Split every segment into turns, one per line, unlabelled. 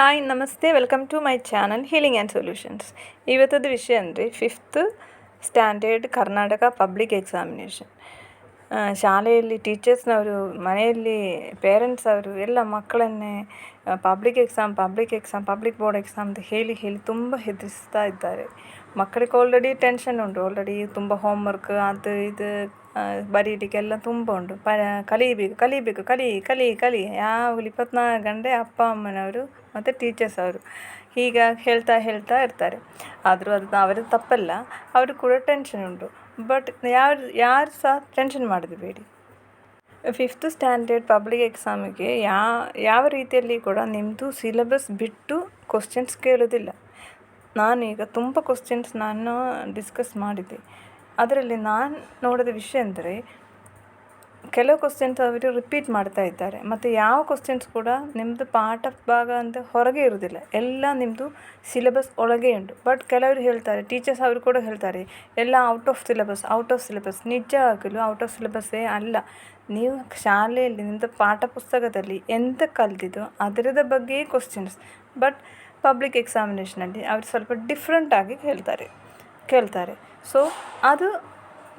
Hi ನಮಸ್ತೆ, welcome to my channel healing and solutions. ಇವತ್ತದ ವಿಷಯ ಅಂದರೆ 5th standard Karnataka public examination. ಶಾಲೆಯಲ್ಲಿ ಟೀಚರ್ಸ್ನವರು, ಮನೆಯಲ್ಲಿ ಪೇರೆಂಟ್ಸ್ ಅವರು ಎಲ್ಲ ಮಕ್ಕಳನ್ನೇ ಪಬ್ಲಿಕ್ ಬೋರ್ಡ್ ಎಕ್ಸಾಮ್ ಅಂತ ಹೇಳಿ ತುಂಬ ಹೆದರಿಸ್ತಾ ಇದ್ದಾರೆ. ಮಕ್ಕಳಿಗೆ ಆಲ್ರೆಡಿ ಟೆನ್ಷನ್ ಉಂಟು, ಆಲ್ರೆಡಿ ತುಂಬ ಹೋಮ್ವರ್ಕ್ ಅದು ಇದು ಬರೀಲಿಕ್ಕೆಲ್ಲ ತುಂಬ ಉಂಟು. ಕಲಿಬೇಕು ಕಲಿ ಯಾವಾಗಲೂ 24 ಗಂಟೆ ಅಪ್ಪ ಅಮ್ಮನವರು ಮತ್ತು ಟೀಚರ್ಸ್ ಅವರು ಹೀಗೆ ಹೇಳ್ತಾ ಇರ್ತಾರೆ. ಆದರೂ ಅದು ಅವರದ್ದು ತಪ್ಪಲ್ಲ, ಅವ್ರಿಗೆ ಕೂಡ ಟೆನ್ಷನ್ ಉಂಟು. ಬಟ್ ಯಾರು ಸಹ ಟೆನ್ಷನ್ ಮಾಡಬೇಡಿ. 5th ಸ್ಟ್ಯಾಂಡರ್ಡ್ ಪಬ್ಲಿಕ್ ಎಕ್ಸಾಮಿಗೆ ಯಾವ ರೀತಿಯಲ್ಲಿ ಕೂಡ ನಿಮ್ಮದು ಸಿಲೆಬಸ್ ಬಿಟ್ಟು ಕ್ವಶನ್ಸ್ ಕೇಳೋದಿಲ್ಲ. ನಾನೀಗ ತುಂಬ ಕ್ವಶನ್ಸ್ ಡಿಸ್ಕಸ್ ಮಾಡಿದ್ದೆ. ಅದರಲ್ಲಿ ನಾನು ನೋಡಿದ ವಿಷಯ ಅಂದರೆ, ಕೆಲವು ಕ್ವಶನ್ಸ್ ಅವರು ರಿಪೀಟ್ ಮಾಡ್ತಾ ಇದ್ದಾರೆ. ಮತ್ತು ಯಾವ ಕ್ವಶನ್ಸ್ ಕೂಡ ನಿಮ್ಮದು ಪಾಠ ಭಾಗ ಅಂತ ಹೊರಗೆ ಇರೋದಿಲ್ಲ, ಎಲ್ಲ ನಿಮ್ಮದು ಸಿಲೆಬಸ್ ಒಳಗೆ ಉಂಟು. ಬಟ್ ಕೆಲವರು ಹೇಳ್ತಾರೆ, ಟೀಚರ್ಸ್ ಅವರು ಕೂಡ ಹೇಳ್ತಾರೆ, ಎಲ್ಲ ಔಟ್ ಆಫ್ ಸಿಲೆಬಸ್. ನಿಜ ಆಗಲು ಔಟ್ ಆಫ್ ಸಿಲೆಬಸ್ಸೇ ಅಲ್ಲ. ನೀವು ಶಾಲೆಯಲ್ಲಿ ನಿಮ್ಮದು ಪಾಠ ಪುಸ್ತಕದಲ್ಲಿ ಎಂತ ಕಲಿತಿದ್ದೋ ಅದರದ ಬಗ್ಗೆಯೇ ಕ್ವಶನ್ಸ್. ಬಟ್ ಪಬ್ಲಿಕ್ ಎಕ್ಸಾಮಿನೇಷನಲ್ಲಿ ಅವರು ಸ್ವಲ್ಪ ಡಿಫ್ರೆಂಟಾಗಿ ಕೇಳ್ತಾರೆ. ಸೊ ಅದು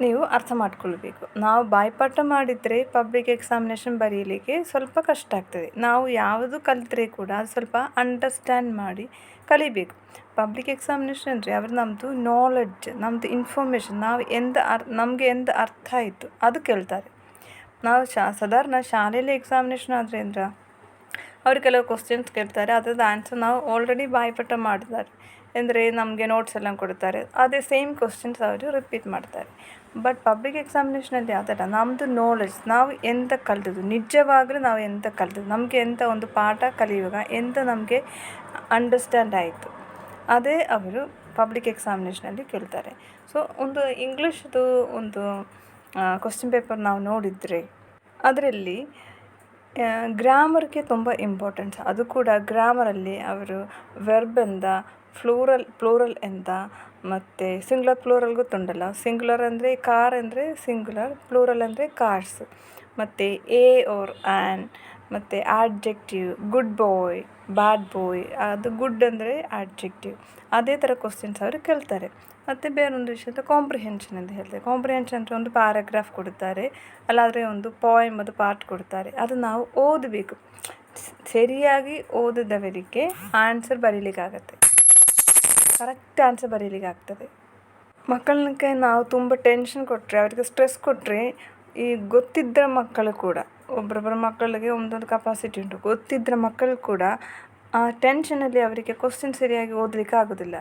ನೀವು ಅರ್ಥ ಮಾಡ್ಕೊಳ್ಬೇಕು. ನಾವು ಬಾಯ್ಪಾಠ ಮಾಡಿದರೆ ಪಬ್ಲಿಕ್ ಎಕ್ಸಾಮಿನೇಷನ್ ಬರೀಲಿಕ್ಕೆ ಸ್ವಲ್ಪ ಕಷ್ಟ ಆಗ್ತದೆ. ನಾವು ಯಾವುದು ಕಲಿತರೆ ಕೂಡ ಅದು ಸ್ವಲ್ಪ ಅಂಡರ್ಸ್ಟ್ಯಾಂಡ್ ಮಾಡಿ ಕಲಿಬೇಕು. ಪಬ್ಲಿಕ್ ಎಕ್ಸಾಮಿನೇಷನ್ ಅಂದರೆ ಅವರು ನಮ್ಮದು ನಾಲೆಡ್ಜ್, ನಮ್ಮದು ಇನ್ಫಾರ್ಮೇಷನ್, ನಮಗೆ ಎಂತ ಅರ್ಥ ಆಯಿತು ಅದು ಕೇಳ್ತಾರೆ. ನಾವು ಸಾಧಾರಣ ಶಾಲೆಯಲ್ಲಿ ಎಕ್ಸಾಮಿನೇಷನ್ ಆದ್ದರಿಂದ ಅವರು ಕೆಲವು ಕ್ವಶನ್ಸ್ ಕೇಳ್ತಾರೆ, ಅದರದ್ದು ಆನ್ಸರ್ ನಾವು ಆಲ್ರೆಡಿ ಬಾಯ್ಪಾಠ ಮಾಡಿದ್ದಾರೆ ಅಂದರೆ ನಮಗೆ ನೋಟ್ಸ್ ಎಲ್ಲ ಕೊಡ್ತಾರೆ. ಅದೇ ಸೇಮ್ ಕ್ವಶನ್ಸ್ ಅವರು ರಿಪೀಟ್ ಮಾಡ್ತಾರೆ. ಬಟ್ ಪಬ್ಲಿಕ್ ಎಕ್ಸಾಮಿನೇಷನಲ್ಲಿ ಅದಲ್ಲ, ನಮ್ಮದು ನಾಲೆಡ್ಜ್, ನಾವು ಎಂತ ಕಲಿತದ್ದು, ನಿಜವಾಗಲೂ ನಾವು ಎಂತ ಕಲಿತದ್ದು, ನಮಗೆ ಎಂಥ ಒಂದು ಪಾಠ ಕಲಿಯುವಾಗ ಎಂತ ನಮಗೆ ಅಂಡರ್ಸ್ಟ್ಯಾಂಡ್ ಆಯಿತು, ಅದೇ ಅವರು ಪಬ್ಲಿಕ್ ಎಕ್ಸಾಮಿನೇಷನಲ್ಲಿ ಕೇಳ್ತಾರೆ. ಸೊ ಒಂದು ಇಂಗ್ಲೀಷ್ದು ಒಂದು ಕ್ವಶನ್ ಪೇಪರ್ ನಾವು ನೋಡಿದರೆ ಅದರಲ್ಲಿ ಗ್ರಾಮರ್ಗೆ ತುಂಬ ಇಂಪಾರ್ಟೆನ್ಸ್. ಅದು ಕೂಡ ಗ್ರಾಮರಲ್ಲಿ ಅವರು ವೆರ್ಬ್ ಎಂದ, ಪ್ಲೂರಲ್ ಎಂದ, ಮತ್ತು ಸಿಂಗುಲರ್ ಪ್ಲೂರಲ್ ಗೊತ್ತುಂಟಲ್ಲ. ಸಿಂಗುಲರ್ ಅಂದರೆ ಕಾರ್ ಅಂದರೆ ಸಿಂಗುಲರ್, ಪ್ಲೂರಲ್ ಅಂದರೆ ಕಾರ್ಸ್, ಮತ್ತು ಎ ಆರ್ ಆ್ಯನ್, ಮತ್ತು ಆಡ್ಜೆಕ್ಟಿವ್, ಗುಡ್ ಬಾಯ್, ಬ್ಯಾಡ್ ಬಾಯ್. ಅದು ಗುಡ್ ಅಂದರೆ ಆಡ್ಜೆಕ್ಟಿವ್. ಅದೇ ಥರ ಕ್ವಶನ್ಸ್ ಅವರು ಕೇಳ್ತಾರೆ. ಮತ್ತು ಬೇರೊಂದು ವಿಷಯದ ಕಾಂಪ್ರಿಹೆನ್ಷನ್ ಅಂತ ಹೇಳ್ತಾರೆ. ಕಾಂಪ್ರಿಹೆನ್ಷನ್ ಅಂದರೆ ಒಂದು ಪ್ಯಾರಾಗ್ರಾಫ್ ಕೊಡ್ತಾರೆ, ಅಲ್ಲಾದರೆ ಒಂದು ಪೋಯಮ್ ಅದು ಪಾರ್ಟ್ ಕೊಡ್ತಾರೆ. ಅದು ನಾವು ಓದಬೇಕು. ಸರಿಯಾಗಿ ಓದಿದವರಿಗೆ ಆನ್ಸರ್ ಬರೀಲಿಕ್ಕಾಗತ್ತೆ, ಕರೆಕ್ಟ್ ಆನ್ಸರ್ ಬರೀಲಿಕ್ಕಾಗ್ತದೆ. ಮಕ್ಕಳಿಗೆ ನಾವು ತುಂಬ ಟೆನ್ಷನ್ ಕೊಟ್ಟರೆ, ಅವರಿಗೆ ಸ್ಟ್ರೆಸ್ ಕೊಟ್ಟರೆ, ಈ ಗೊತ್ತಿದ್ದ ಮಕ್ಕಳು ಕೂಡ, ಒಬ್ಬೊಬ್ಬರ ಮಕ್ಕಳಿಗೆ ಒಂದೊಂದು ಕೆಪಾಸಿಟಿ ಉಂಟು, ಗೊತ್ತಿದ್ದ ಮಕ್ಕಳು ಕೂಡ ಆ ಟೆನ್ಷನಲ್ಲಿ ಅವರಿಗೆ ಕ್ವಶನ್ ಸರಿಯಾಗಿ ಓದಲಿಕ್ಕೆ ಆಗೋದಿಲ್ಲ.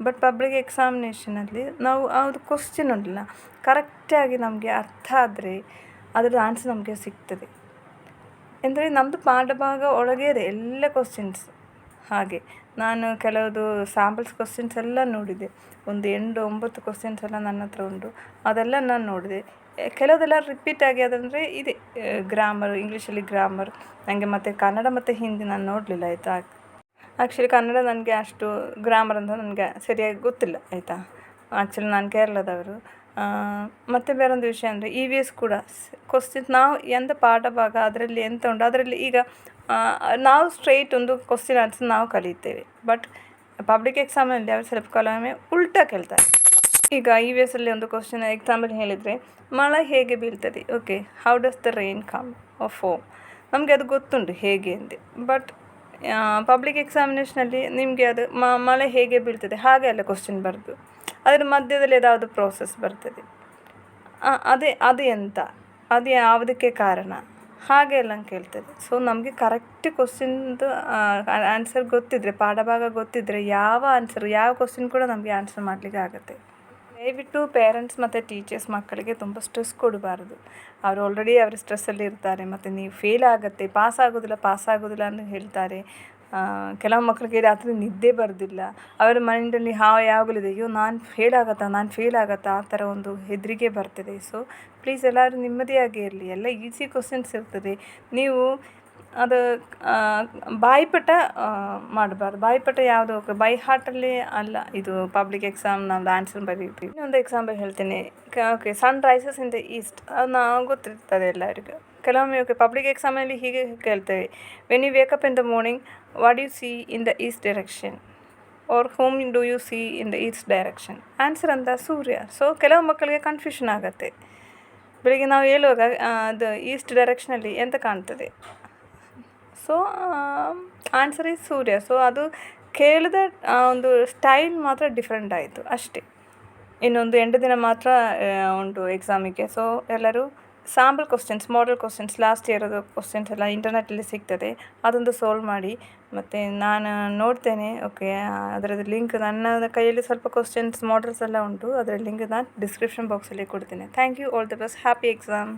ಬಟ್ ಪಬ್ಲಿಕ್ ಎಕ್ಸಾಮಿನೇಷನಲ್ಲಿ ನಾವು ಅದು ಕ್ವಶನ್ ಉಂಟಲ್ಲ, ಕರೆಕ್ಟಾಗಿ ನಮಗೆ ಅರ್ಥ ಆದರೆ ಅದರ ಆನ್ಸರ್ ನಮಗೆ ಸಿಗ್ತದೆ. ಅಂದರೆ ನಮ್ಮದು ಪಾಠ ಭಾಗ ಒಳಗೆ ಇದೆ ಎಲ್ಲ ಕ್ವಶನ್ಸ್. ಹಾಗೆ ನಾನು ಕೆಲವುದು ಸ್ಯಾಂಪಲ್ಸ್ ಕ್ವಶನ್ಸ್ ಎಲ್ಲ ನೋಡಿದೆ. ಒಂದು 8-9 ಕ್ವಶನ್ಸ್ ಎಲ್ಲ ನನ್ನ ಹತ್ರ ಉಂಟು, ಅದೆಲ್ಲ ನಾನು ನೋಡಿದೆ. ಕೆಲವುದೆಲ್ಲ ರಿಪೀಟ್ ಆಗಿ ಅದಂದರೆ ಇದೆ ಗ್ರಾಮರ್, ಇಂಗ್ಲೀಷಲ್ಲಿ ಗ್ರಾಮರ್. ನನಗೆ ಮತ್ತು ಕನ್ನಡ ಮತ್ತು ಹಿಂದಿ ನಾನು ನೋಡಲಿಲ್ಲ, ಆಯಿತಾ. ಆ್ಯಕ್ಚುಲಿ ಕನ್ನಡ ನನಗೆ ಅಷ್ಟು ಗ್ರಾಮರ್ ಅಂತ ನನಗೆ ಸರಿಯಾಗಿ ಗೊತ್ತಿಲ್ಲ, ಆಯಿತಾ. ಆ್ಯಕ್ಚುಲಿ ನಾನು ಕೇರಳದವರು. ಮತ್ತು ಬೇರೊಂದು ವಿಷಯ ಅಂದರೆ EVS ಕೂಡ ಕ್ವಶನ್ಸ್ ನಾವು ಎಂಥ ಪಾಠ ಭಾಗ ಅದರಲ್ಲಿ ಎಂತ ಉಂಟು, ಅದರಲ್ಲಿ ಈಗ ನಾವು ಸ್ಟ್ರೈಟ್ ಒಂದು ಕ್ವಶನ್ ಆನ್ಸರ್ ನಾವು ಕಲಿತೇವೆ. ಬಟ್ ಪಬ್ಲಿಕ್ ಎಕ್ಸಾಮಲ್ಲಿ ಅವರು ಸ್ವಲ್ಪ ಕೆಲವೊಮ್ಮೆ ಉಲ್ಟಾ ಕೇಳ್ತಾರೆ. ಈಗ EVS ಅಲ್ಲಿ ಒಂದು ಕ್ವಶನ್ ಎಕ್ಸಾಂಪಲ್ ಹೇಳಿದರೆ, ಮಳೆ ಹೇಗೆ ಬೀಳ್ತದೆ, okay, how does the rain come of home. ನಮಗೆ ಅದು ಗೊತ್ತುಂಟು ಹೇಗೆ ಅಂತ. ಬಟ್ ಪಬ್ಲಿಕ್ ಎಕ್ಸಾಮಿನೇಷನಲ್ಲಿ ನಿಮಗೆ ಅದು ಮಳೆ ಹೇಗೆ ಬೀಳ್ತದೆ ಹಾಗೆ ಅಲ್ಲ ಕ್ವಶನ್ ಬರೋದು, ಅದರ ಮಧ್ಯದಲ್ಲಿ ಯಾವುದಾದ್ರು ಪ್ರೋಸೆಸ್ ಬರ್ತದೆ. ಅದು ಎಂತ, ಅದು ಯಾವುದಕ್ಕೆ ಕಾರಣ, ಹಾಗೆ ಎಲ್ಲ ಕೇಳ್ತದೆ. ಸೊ ನಮಗೆ ಕರೆಕ್ಟ್ ಕ್ವಶನ್ದು ಆನ್ಸರ್ ಗೊತ್ತಿದ್ದರೆ, ಪಾಠ ಭಾಗ ಗೊತ್ತಿದ್ದರೆ, ಯಾವ ಕ್ವಶನ್ ಕೂಡ ನಮಗೆ ಆನ್ಸರ್ ಮಾಡಲಿಕ್ಕೆ ಆಗುತ್ತೆ. ದಯವಿಟ್ಟು ಪೇರೆಂಟ್ಸ್ ಮತ್ತು ಟೀಚರ್ಸ್ ಮಕ್ಕಳಿಗೆ ತುಂಬ ಸ್ಟ್ರೆಸ್ ಕೊಡಬಾರ್ದು. ಅವರು ಆಲ್ರೆಡಿ ಅವರು ಸ್ಟ್ರೆಸ್ಸಲ್ಲಿ ಇರ್ತಾರೆ. ಮತ್ತು ನೀವು ಫೇಲ್ ಆಗುತ್ತೆ, ಪಾಸ್ ಆಗೋದಿಲ್ಲ ಅಂತ ಹೇಳ್ತಾರೆ. ಕೆಲವು ಮಕ್ಕಳಿಗೆ ರಾತ್ರಿ ನಿದ್ದೆ ಬರೋದಿಲ್ಲ. ಅವರ ಮೈಂಡಲ್ಲಿ ಯಾವಾಗಲಿದೆ, ಅಯ್ಯೋ ನಾನು ಫೇಲ್ ಆಗುತ್ತಾ ಆ ಥರ ಒಂದು ಹೆದರಿಕೆ ಬರ್ತದೆ. ಸೊ ಪ್ಲೀಸ್ ಎಲ್ಲರೂ ನೆಮ್ಮದಿಯಾಗಿ ಇರಲಿ. ಎಲ್ಲ ಈಸಿ ಕ್ವಶನ್ಸ್ ಇರ್ತದೆ. ನೀವು ಅದು ಬಾಯಿಪಾಠ ಮಾಡಬಾರ್ದು. ಬಾಯಿಪಾಠ ಯಾವುದು ಬೈ ಹಾರ್ಟಲ್ಲಿ ಅಲ್ಲ, ಇದು ಪಬ್ಲಿಕ್ ಎಕ್ಸಾಮ್ ನಮ್ದು ಆನ್ಸರ್ ಬರೀಬೇಕು. ಇನ್ನೊಂದು ಎಕ್ಸಾಂಪಲ್ ಹೇಳ್ತೀನಿ. Okay, sun rises in the east, ಅದು ನಾವು ಗೊತ್ತಿರ್ತದೆ ಎಲ್ಲರಿಗೂ. ಕೆಲವೊಮ್ಮೆ ಓಕೆ ಪಬ್ಲಿಕ್ ಎಕ್ಸಾಮಲ್ಲಿ ಹೀಗೆ ಕೇಳ್ತೇವೆ, when you wake up in the morning what you see in the east direction or whom do you see in the east direction. Answer ಅಂತ ಸೂರ್ಯ. ಸೊ ಕೆಲವು ಮಕ್ಕಳಿಗೆ ಕನ್ಫ್ಯೂಷನ್ ಆಗುತ್ತೆ. ಬೆಳಿಗ್ಗೆ ನಾವು ಹೇಳುವಾಗ ಅದು ಈಸ್ಟ್ ಡೈರೆಕ್ಷನಲ್ಲಿ ಎಂತ ಕಾಣ್ತದೆ, so answer is Surya. So ಅದು ಕೇಳಿದ ಒಂದು ಸ್ಟೈಲ್ ಮಾತ್ರ ಡಿಫ್ರೆಂಟ್ ಆಯಿತು ಅಷ್ಟೇ. ಇನ್ನೊಂದು 8 ದಿನ ಮಾತ್ರ ಉಂಟು ಎಕ್ಸಾಮಿಗೆ. ಸೊ ಎಲ್ಲರೂ ಸ್ಯಾಂಪಲ್ ಕ್ವಶನ್ಸ್, ಮಾಡಲ್ ಕ್ವಶನ್ಸ್, ಲಾಸ್ಟ್ ಇಯರ್ದು ಕ್ವಶನ್ಸ್ ಎಲ್ಲ ಇಂಟರ್ನೆಟ್ಟಲ್ಲಿ ಸಿಗ್ತದೆ, ಅದೊಂದು ಸಾಲ್ವ್ ಮಾಡಿ. ಮತ್ತು ನಾನು ನೋಡ್ತೇನೆ. ಓಕೆ, ಅದರದ್ದು ಲಿಂಕ್ ನನ್ನ ಕೈಯಲ್ಲಿ ಸ್ವಲ್ಪ ಕ್ವಶನ್ಸ್ ಮಾಡಲ್ಸ್ ಎಲ್ಲ ಉಂಟು, ಅದರ ಲಿಂಕ್ ನಾನು ಡಿಸ್ಕ್ರಿಪ್ಷನ್ ಬಾಕ್ಸಲ್ಲಿ ಕೊಡ್ತೇನೆ. Thank you. All the best. Happy exam.